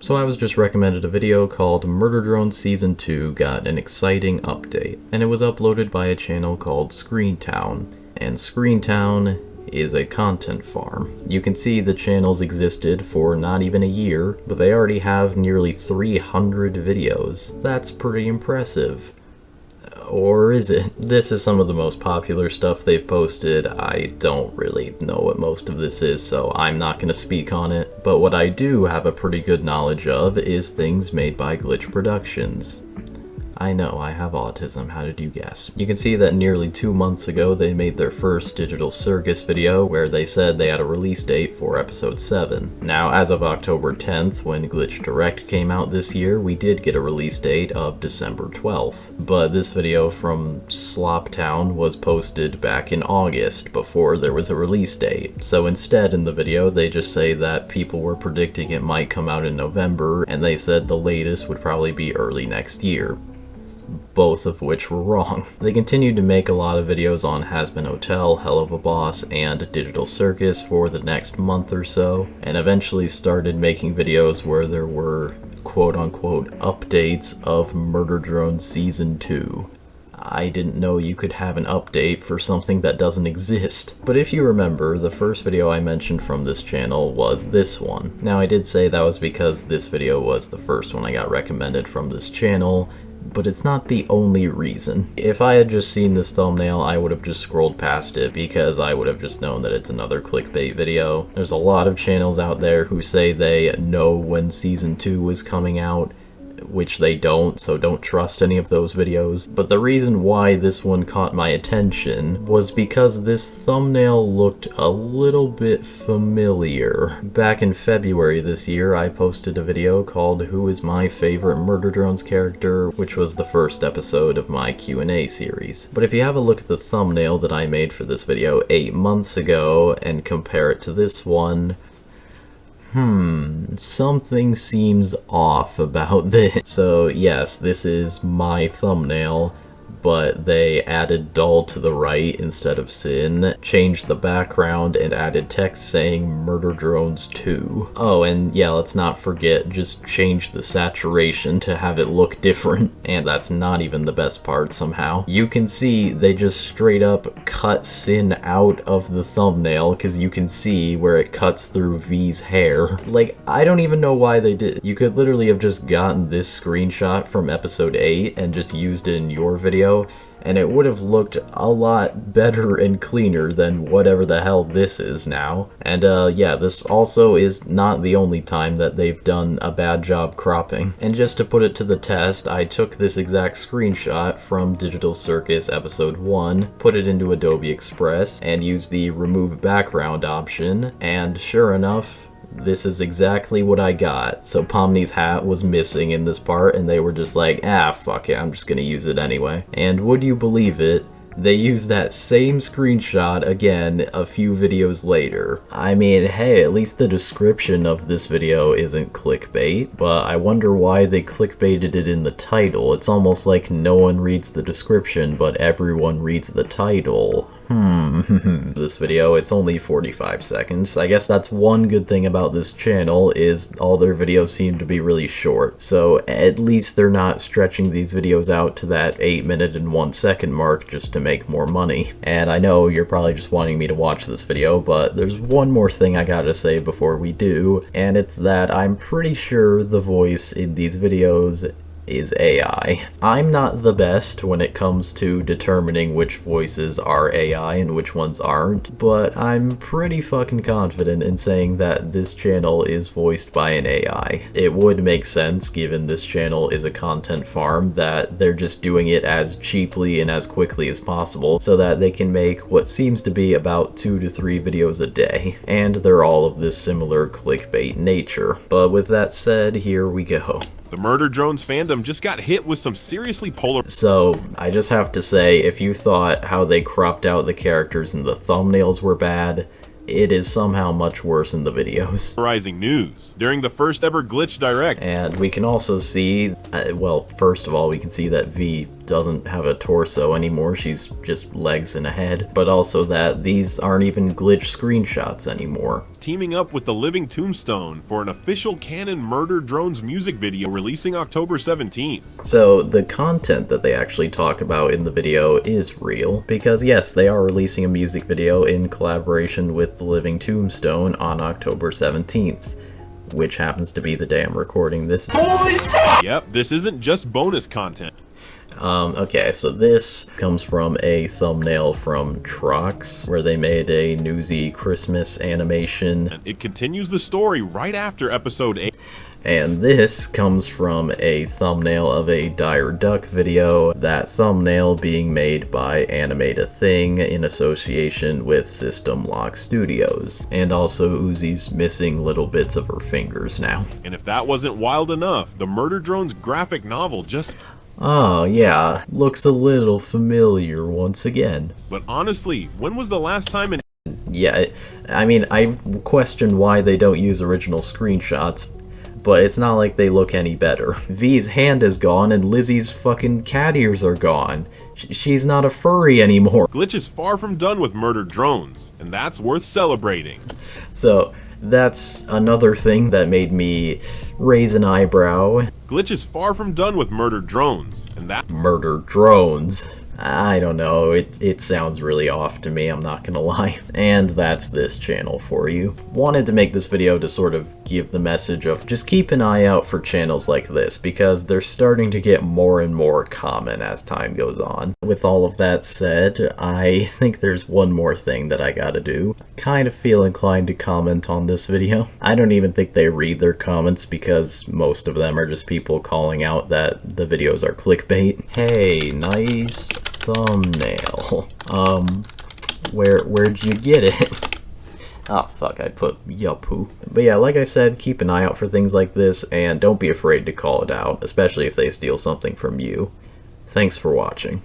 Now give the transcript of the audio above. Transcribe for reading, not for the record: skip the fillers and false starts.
So I was just recommended a video called Murder Drone Season 2 got an exciting update, and it was uploaded by a channel called Screentown. And Screentown is a content farm. You can see the channels existed for not even a year, but they already have nearly 300 videos. That's pretty impressive. Or is it? This is some of the most popular stuff they've posted. I don't really know what most of this is, so I'm not going to speak on it. But what I do have a pretty good knowledge of is things made by Glitch Productions. I know, I have autism, how did you guess? You can see that nearly 2 months ago they made their first Digital Circus video where they said they had a release date for episode 7. Now, as of October 10th, when Glitch Direct came out this year, we did get a release date of December 12th. But this video from Sloptown was posted back in August, before there was a release date. So instead in the video, they just say that people were predicting it might come out in November, and they said the latest would probably be early next year. Both of which were wrong. They continued to make a lot of videos on Has-Been Hotel, Hell of a Boss, and Digital Circus for the next month or so, and eventually started making videos where there were quote-unquote updates of Murder Drone Season 2. I didn't know you could have an update for something that doesn't exist. But if you remember, the first video I mentioned from this channel was this one. Now I did say that was because this video was the first one I got recommended from this channel, but it's not the only reason. If I had just seen this thumbnail, I would have just scrolled past it because I would have just known that it's another clickbait video. There's a lot of channels out there who say they know when Season 2 is coming out, which they don't, so don't trust any of those videos. But the reason why this one caught my attention was because this thumbnail looked a little bit familiar. Back in February this year, I posted a video called Who is My Favorite Murder Drones Character, which was the first episode of my Q&A series. But if you have a look at the thumbnail that I made for this video 8 months ago and compare it to this one, something seems off about this. So yes, this is my thumbnail, but they added doll to the right instead of sin, changed the background, and added text saying Murder Drones 2. Oh, and yeah, let's not forget, just change the saturation to have it look different. And that's not even the best part somehow. You can see they just straight up cut sin out of the thumbnail, because you can see where it cuts through V's hair. Like, I don't even know why they did. You could literally have just gotten this screenshot from episode 8 and just used it in your video, and it would have looked a lot better and cleaner than whatever the hell this is now. And yeah, this also is not the only time that they've done a bad job cropping. And just to put it to the test, I took this exact screenshot from Digital Circus episode 1, put it into Adobe Express, and used the remove background option, and sure enough, this is exactly what I got. So Pomni's hat was missing in this part, and they were just like, ah, fuck it, I'm just gonna use it anyway. And would you believe it, they used that same screenshot again a few videos later. I mean, hey, at least the description of this video isn't clickbait, but I wonder why they clickbaited it in the title. It's almost like no one reads the description, but everyone reads the title. This video, it's only 45 seconds. I guess that's one good thing about this channel, is all their videos seem to be really short. So at least they're not stretching these videos out to that 8-minute and 1-second mark just to make more money. And I know you're probably just wanting me to watch this video, but there's one more thing I gotta say before we do, and it's that I'm pretty sure the voice in these videos is AI. I'm not the best when it comes to determining which voices are AI and which ones aren't, but I'm pretty fucking confident in saying that this channel is voiced by an AI. It would make sense, given this channel is a content farm, that they're just doing it as cheaply and as quickly as possible so that they can make what seems to be about 2 to 3 videos a day. And they're all of this similar clickbait nature. But with that said, here we go. The Murder Drones fandom just got hit with some seriously polar— So, I just have to say, if you thought how they cropped out the characters in the thumbnails were bad, it is somehow much worse in the videos. Rising news during the first ever Glitch Direct. And we can also see, well, first of all, we can see that V doesn't have a torso anymore, she's just legs and a head, but also that these aren't even glitch screenshots anymore. Teaming up with the Living Tombstone for an official canon Murder Drones music video releasing October 17th. So the content that they actually talk about in the video is real, because yes, they are releasing a music video in collaboration with the Living Tombstone on October 17th, which happens to be the day I'm recording this. Yep, this isn't just bonus content. Okay, so this comes from a thumbnail from Trox, where they made a newsy Christmas animation. And it continues the story right after episode 8. And this comes from a thumbnail of a Dire Duck video, that thumbnail being made by Animate a Thing in association with System Lock Studios. And also Uzi's missing little bits of her fingers now. And if that wasn't wild enough, the Murder Drones graphic novel just... Oh yeah, looks a little familiar once again. But honestly, when was the last time an... Yeah, I mean, I question why they don't use original screenshots, but it's not like they look any better. V's hand is gone and Lizzie's fucking cat ears are gone. She's not a furry anymore. Glitch is far from done with Murder Drones, and that's worth celebrating. So, that's another thing that made me raise an eyebrow. Glitch is far from done with Murder Drones, and that... Murder drones. I don't know, it sounds really off to me, I'm not gonna lie. And that's this channel for you. Wanted to make this video to sort of give the message of just keep an eye out for channels like this, because they're starting to get more and more common as time goes on. With all of that said, I think there's one more thing that I gotta do. Kind of feel inclined to comment on this video. I don't even think they read their comments because most of them are just people calling out that the videos are clickbait. Hey, nice thumbnail. Where'd you get it? Oh fuck, I put Yahoo. But yeah, like I said, keep an eye out for things like this, and don't be afraid to call it out, especially if they steal something from you. Thanks for watching.